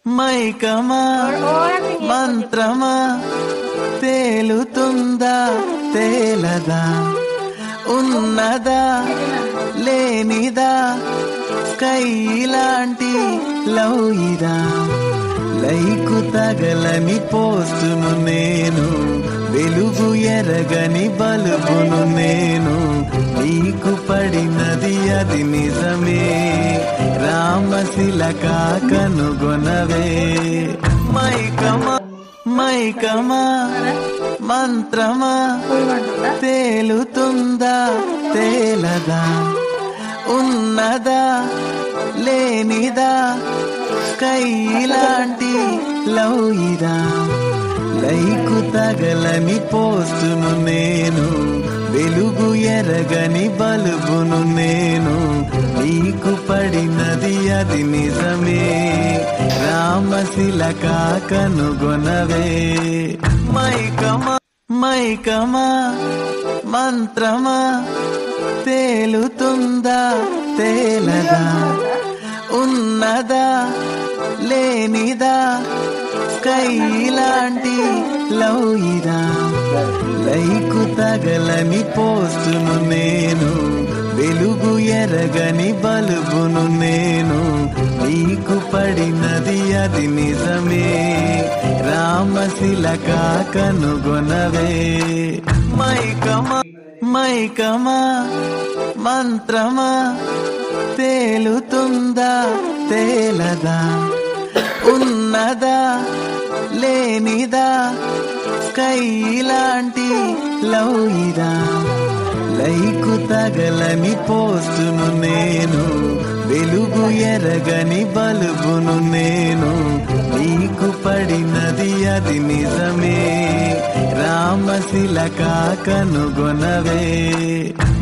మైకమా మంత్రమా తేలుతుందా తేలదా ఉన్నదా లేనిదా స్కై లాంటి లవ్ ఇదా లైకు తగలని పోస్టును నేను వెలుగు ఎరగని బలుబును నేను నీకు పడినది అది నిజమే రామశిలక కనుగొనవే మైకమా మైకమా మంత్రమా తేలుతుందా తేలదా ఉన్నదా లేనిదా స్కై లాంటి లవ్ ఇదా లైకు తగలని పోస్టును నేను వెలుగు ఎరగని బలుబును నేను నీకు పడినది అది నిజమే రామశిలక కనుగొనవే మైకమా మైకమా మంత్రమా తేలుతుందా తేలదా ఉన్నదా లేనిదా స్కై లాంటి లవ్ ఇదా లైకు తగలని పోస్టును నేను వెలుగు ఎరగని బలుబును నేను నీకు పడినది అది నిజమే రామశిలక కనుగొనవే మైకమా మైకమా మంత్రమా తేలుతుందా తేలదా ఉన్నదా లేనిదా స్కై లాంటి లవ్ ఇదా లైకు తగలని పోస్టును నేను వెలుగు ఎరగని బలుబును నేను నీకు పడినది అది నిజమే రామశిలక కనుగొనవే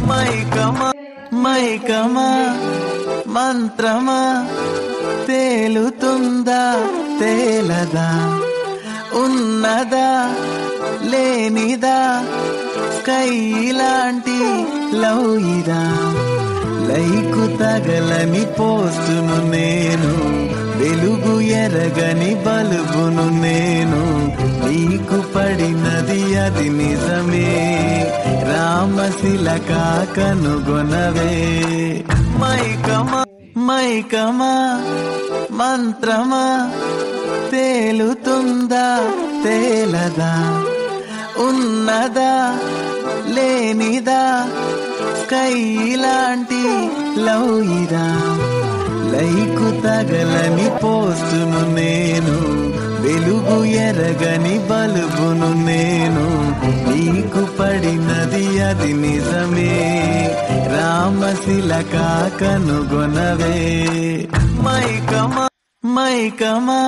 మైకమా మైకమా మంత్రమా తేలుతుందా తేలదా ఉన్నదా లేనిదా స్కై లాంటి లవ్ ఇదా లైకు తగలని పోస్టును నేను వెలుగు ఎరగని బలుబును నేను నీకు పడినది అది నిజమే రామశిలక కనుగొనవే మైకమా మైకమా మంత్రమా తేలుతుందా తేలదా ఉన్నదా లేనిదా స్కై లాంటి లవ్ ఇదా లైకు తగలని పోస్టును నేను వెలుగు ఎరగని బలుబును నేను నీకు పడినది అది నిజమే రామశిలక కనుగొనవే మైకమా మైకమా